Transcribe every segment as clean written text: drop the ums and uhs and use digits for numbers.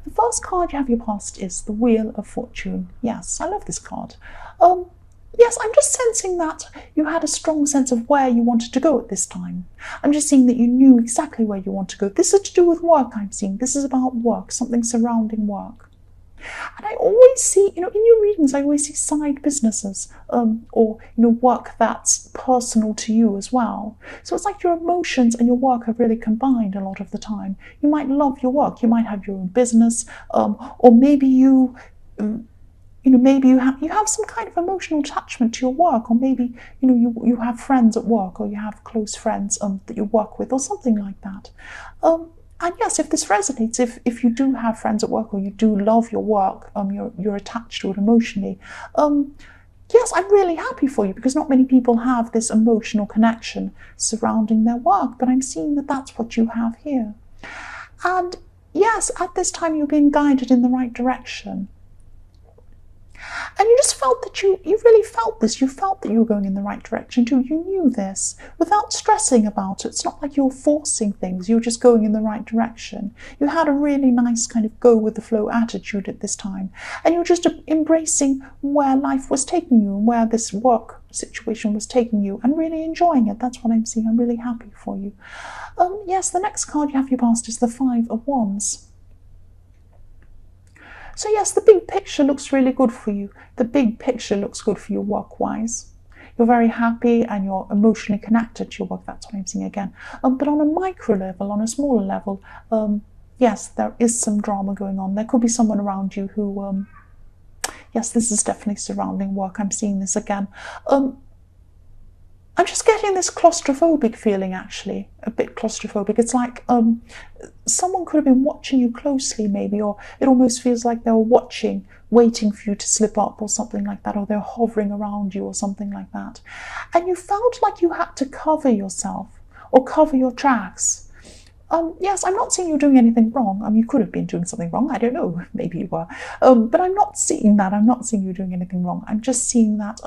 The first card you have your past is the Wheel of Fortune. Yes, I love this card. Yes, I'm just sensing that you had a strong sense of where you wanted to go at this time. I'm just seeing that you knew exactly where you want to go. This is to do with work, I'm seeing. This is about work, something surrounding work. And I always see, in your readings, I always see side businesses or, work that's personal to you as well. So it's like your emotions and your work are really combined a lot of the time. You might love your work. You might have your own business, or maybe maybe you have some kind of emotional attachment to your work, or maybe you have friends at work, or you have close friends that you work with, or something like that. And yes, if this resonates, if you do have friends at work, or you do love your work, you're attached to it emotionally, yes, I'm really happy for you, because not many people have this emotional connection surrounding their work, but I'm seeing that that's what you have here. And yes, at this time you're being guided in the right direction. And you just felt that you really felt this. You felt that you were going in the right direction too. You knew this without stressing about it. It's not like you're forcing things. You're just going in the right direction. You had a really nice kind of go with the flow attitude at this time. And you're just embracing where life was taking you and where this work situation was taking you and really enjoying it. That's what I'm seeing. I'm really happy for you. Yes, the next card you have your past is the Five of Wands. So yes, the big picture looks really good for you. The big picture looks good for you work-wise. You're very happy and you're emotionally connected to your work. That's what I'm seeing again. But on a micro level, on a smaller level, yes, there is some drama going on. There could be someone around you who, yes, this is definitely surrounding work. I'm seeing this again. I'm just getting this claustrophobic feeling, actually, a bit claustrophobic. It's like someone could have been watching you closely, maybe, or it almost feels like they were watching, waiting for you to slip up or something like that, or they're hovering around you or something like that. And you felt like you had to cover yourself or cover your tracks. Yes, I'm not saying you're doing anything wrong. You could have been doing something wrong. I don't know. Maybe you were. But I'm not seeing that. I'm not seeing you doing anything wrong. I'm just seeing that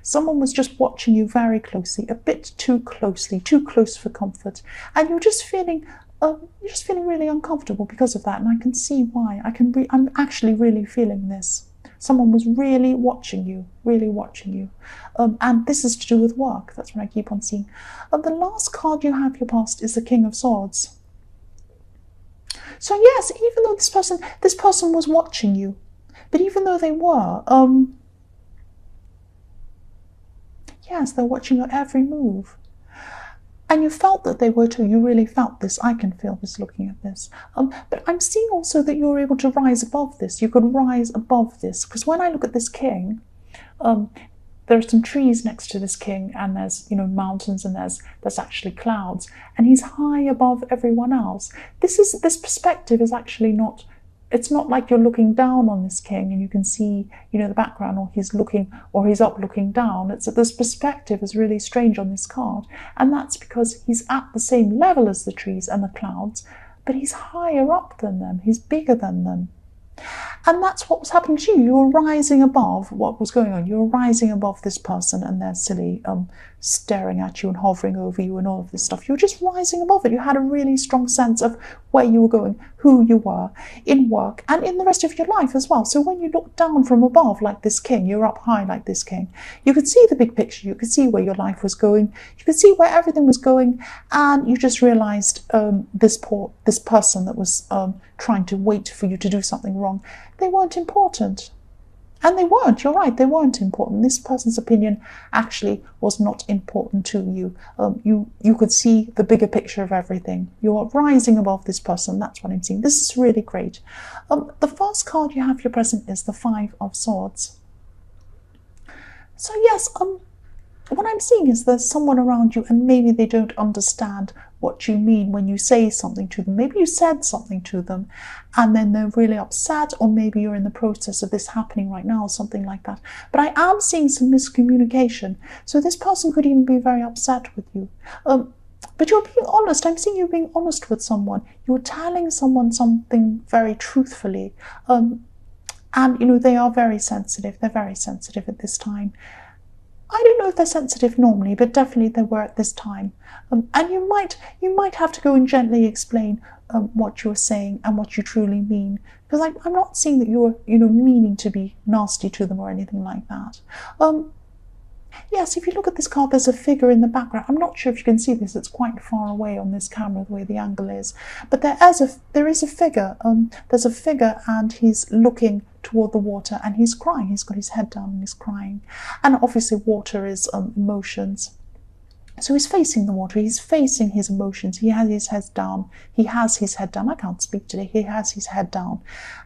someone was just watching you very closely, a bit too closely, too close for comfort, and you're just feeling really uncomfortable because of that. And I can see why. I'm actually really feeling this. Someone was really watching you, and this is to do with work. That's what I keep on seeing. The last card you have your past is the King of Swords. So yes, even though this person was watching you, but even though they were, yes, they're watching your every move. And you felt that they were too. You really felt this. I can feel this looking at this. But I'm seeing also that you're able to rise above this. You could rise above this. Because when I look at this king, there are some trees next to this king, and there's mountains, and there's actually clouds. And he's high above everyone else. This perspective is actually not. It's not like you're looking down on this king and you can see, the background, or he's up looking down. It's that this perspective is really strange on this card. And that's because he's at the same level as the trees and the clouds, but he's higher up than them. He's bigger than them. And that's what was happening to you. You were rising above what was going on. You were rising above this person and their silly staring at you and hovering over you and all of this stuff. You were just rising above it. You had a really strong sense of where you were going, who you were in work and in the rest of your life as well. So when you looked down from above like this king, you're up high like this king, you could see the big picture. You could see where your life was going. You could see where everything was going. And you just realized this person that was trying to wait for you to do something wrong, they weren't important. And they weren't, you're right, they weren't important. This person's opinion actually was not important to you. You could see the bigger picture of everything. You are rising above this person, that's what I'm seeing. This is really great. The first card you have your present is the Five of Swords. So yes, what I'm seeing is there's someone around you and maybe they don't understand what you mean when you say something to them. Maybe you said something to them and then they're really upset, or maybe you're in the process of this happening right now or something like that. But I am seeing some miscommunication. So this person could even be very upset with you. But you're being honest. I'm seeing you being honest with someone. You're telling someone something very truthfully. And they are very sensitive. They're very sensitive at this time. I don't know if they're sensitive normally, but definitely they were at this time. And you might have to go and gently explain what you're saying and what you truly mean, because I'm not seeing that you're meaning to be nasty to them or anything like that. Yes, if you look at this card, there's a figure in the background. I'm not sure if you can see this. It's quite far away on this camera, the way the angle is. But there is a figure. There's a figure, and he's looking toward the water, and he's crying. He's got his head down and he's crying. And obviously water is emotions. So he's facing the water. He's facing his emotions. He has his head down. He has his head down. I can't speak today. He has his head down,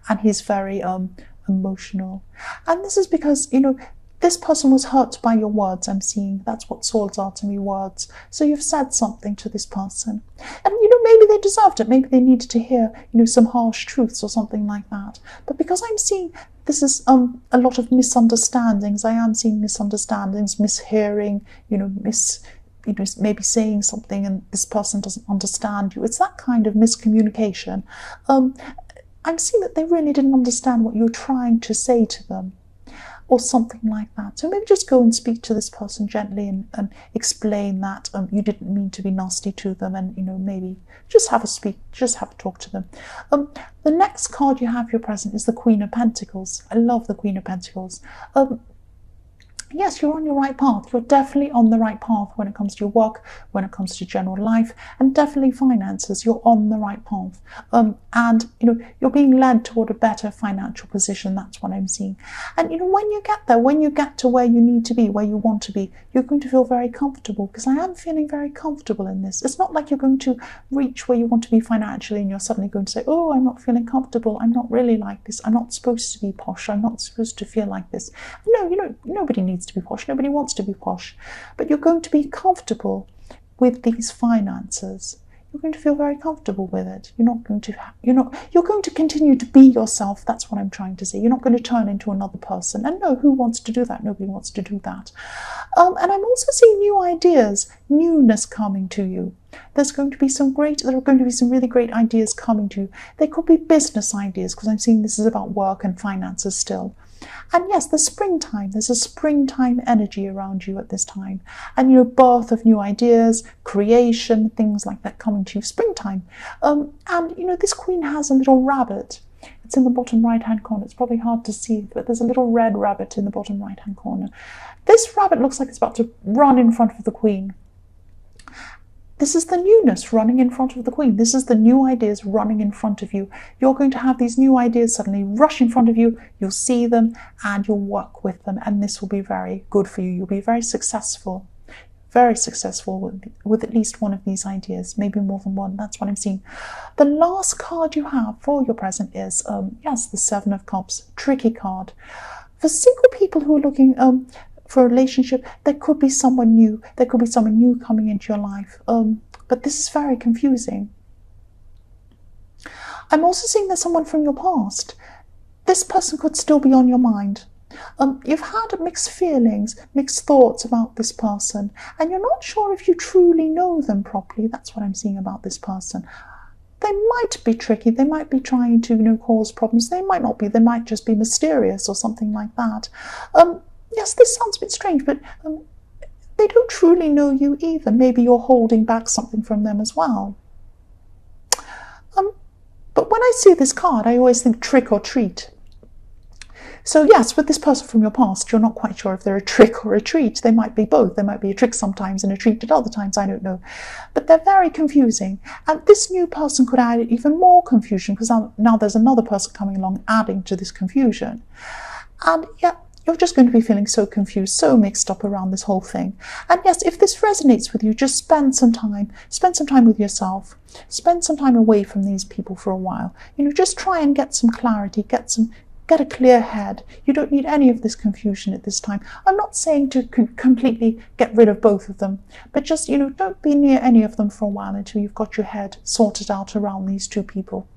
and he's very emotional. And this is because, this person was hurt by your words, I'm seeing. That's what swords are to me, words. So you've said something to this person. And, maybe they deserved it. Maybe they needed to hear, some harsh truths or something like that. But because I'm seeing this is a lot of misunderstandings, I am seeing misunderstandings, mishearing, maybe saying something and this person doesn't understand you. It's that kind of miscommunication. I'm seeing that they really didn't understand what you're trying to say to them, or something like that. So maybe just go and speak to this person gently and explain that you didn't mean to be nasty to them, and maybe just have a talk to them. The next card you have your present is the Queen of Pentacles. I love the Queen of Pentacles. Yes, you're on your right path. You're definitely on the right path when it comes to your work, when it comes to general life, and definitely finances. You're on the right path. And you're being led toward a better financial position. That's what I'm seeing. And when you get there, when you get to where you need to be, where you want to be, you're going to feel very comfortable, because I am feeling very comfortable in this. It's not like you're going to reach where you want to be financially and you're suddenly going to say, oh, I'm not feeling comfortable. I'm not really like this. I'm not supposed to be posh. I'm not supposed to feel like this. No, nobody needs to be posh. Nobody wants to be posh. But you're going to be comfortable with these finances. You're going to feel very comfortable with it. You're going to continue to be yourself. That's what I'm trying to say. You're not going to turn into another person. And no, who wants to do that? Nobody wants to do that. And I'm also seeing new ideas, newness coming to you. There are going to be some really great ideas coming to you. They could be business ideas, because I'm seeing this is about work and finances still. And yes, the springtime, there's a springtime energy around you at this time. And birth of new ideas, creation, things like that coming to you, springtime. And this queen has a little rabbit. It's in the bottom right-hand corner. It's probably hard to see, but there's a little red rabbit in the bottom right-hand corner. This rabbit looks like it's about to run in front of the queen. This is the newness running in front of the queen. This is the new ideas running in front of you. You're going to have these new ideas suddenly rush in front of you. You'll see them and you'll work with them. And this will be very good for you. You'll be very successful with at least one of these ideas, maybe more than one. That's what I'm seeing. The last card you have for your present is, the Seven of Cups, tricky card. For single people who are looking for a relationship, there could be someone new. There could be someone new coming into your life. But this is very confusing. I'm also seeing there's someone from your past. This person could still be on your mind. You've had mixed feelings, mixed thoughts about this person, and you're not sure if you truly know them properly. That's what I'm seeing about this person. They might be tricky. They might be trying to, cause problems. They might not be. They might just be mysterious or something like that. Yes, this sounds a bit strange, but they don't truly know you either. Maybe you're holding back something from them as well. But when I see this card, I always think trick or treat. So yes, with this person from your past, you're not quite sure if they're a trick or a treat. They might be both. They might be a trick sometimes and a treat at other times, I don't know. But they're very confusing. And this new person could add even more confusion, because now there's another person coming along adding to this confusion. And yeah, you're just going to be feeling so confused, so mixed up around this whole thing. And yes, if this resonates with you, just spend some time with yourself. Spend some time away from these people for a while. Just try and get some clarity, get a clear head. You don't need any of this confusion at this time. I'm not saying to completely get rid of both of them, but just, don't be near any of them for a while until you've got your head sorted out around these two people.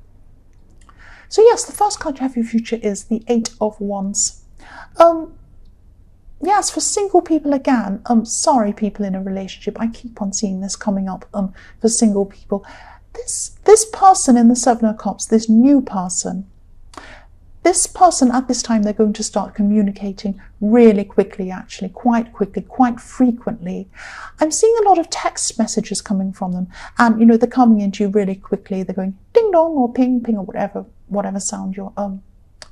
So yes, the first card you have for your future is the Eight of Wands. Yes, for single people again, sorry people in a relationship, I keep on seeing this coming up for single people. This person in the Seven of Cups, this new person, this person at this time, they're going to start communicating really quickly, actually, quite quickly, quite frequently. I'm seeing a lot of text messages coming from them, and you know, they're coming into you really quickly. They're going ding dong or ping ping or whatever sound your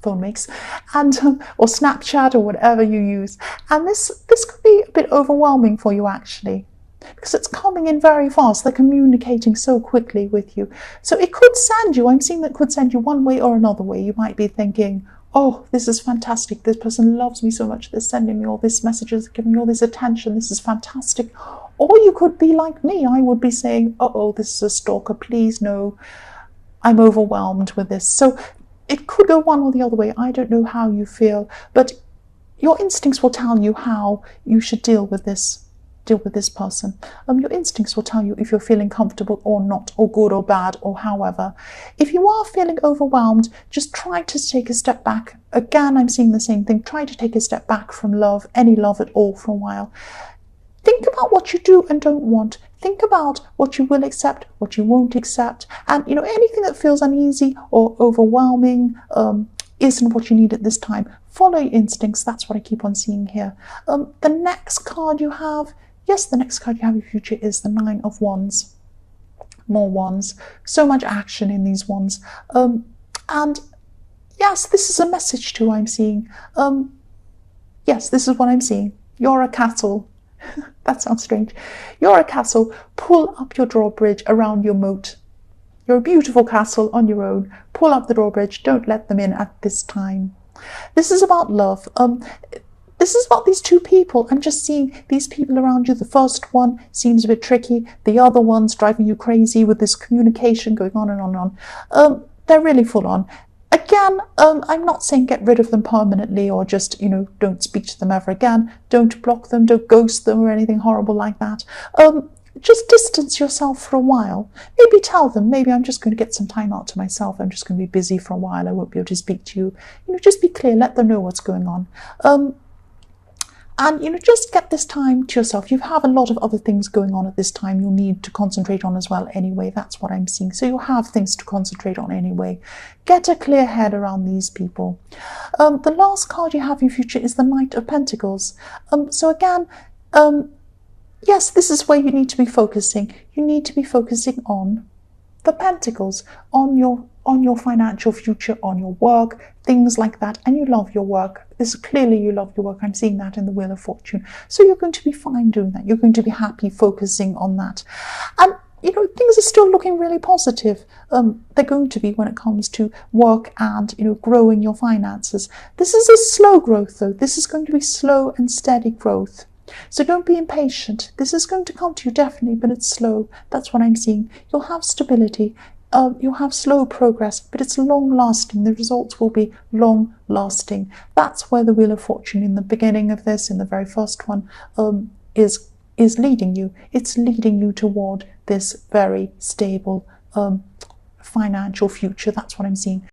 phone makes, and or Snapchat or whatever you use. And this could be a bit overwhelming for you, actually, because it's coming in very fast. They're communicating so quickly with you. So it could send you, I'm seeing that could send you one way or another way. You might be thinking, oh, this is fantastic. This person loves me so much. They're sending me all these messages, giving me all this attention. This is fantastic. Or you could be like me. I would be saying, uh-oh, this is a stalker. Please, no, I'm overwhelmed with this. So it could go one or the other way. I don't know how you feel, but your instincts will tell you how you should deal with this person. Your instincts will tell you if you're feeling comfortable or not, or good or bad, or however. If you are feeling overwhelmed, just try to take a step back. Again, I'm seeing the same thing. Try to take a step back from love, any love at all, for a while. Think about what you do and don't want. Think about what you will accept, what you won't accept, and you know, anything that feels uneasy or overwhelming isn't what you need at this time. Follow your instincts. That's what I keep on seeing here. The next card you have, yes, the next card you have in your future is the Nine of Wands. More wands. So much action in these wands. And yes, this is a message too, I'm seeing. Yes, this is what I'm seeing. You're a castle. That sounds strange. You're a castle. Pull up your drawbridge around your moat. You're a beautiful castle on your own. Pull up the drawbridge. Don't let them in at this time. This is about love. This is about these two people. I'm just seeing these people around you. The first one seems a bit tricky. The other one's driving you crazy with this communication going on and on and on. They're really full on. Again, I'm not saying get rid of them permanently or just, you know, don't speak to them ever again. Don't block them, don't ghost them or anything horrible like that. Just distance yourself for a while. Maybe tell them, maybe I'm just going to get some time out to myself. I'm just going to be busy for a while. I won't be able to speak to you. You know, just be clear. Let them know what's going on. And, you know, just get this time to yourself. You have a lot of other things going on at this time you'll need to concentrate on as well anyway. That's what I'm seeing. So you'll have things to concentrate on anyway. Get a clear head around these people. The last card you have in your future is the Knight of Pentacles. So again, yes, this is where you need to be focusing. You need to be focusing on the Pentacles, on your financial future, on your work, things like that. And you love your work. This clearly you love your work. I'm seeing that in the Wheel of Fortune. So you're going to be fine doing that. You're going to be happy focusing on that. And you know, things are still looking really positive. They're going to be when it comes to work and, you know, growing your finances. This is a slow growth though. This is going to be slow and steady growth. So don't be impatient. This is going to come to you definitely, but it's slow. That's what I'm seeing. You'll have stability. You'll have slow progress, but it's long-lasting. The results will be long-lasting. That's where the Wheel of Fortune in the beginning of this, in the very first one, is leading you. It's leading you toward this very stable financial future. That's what I'm seeing.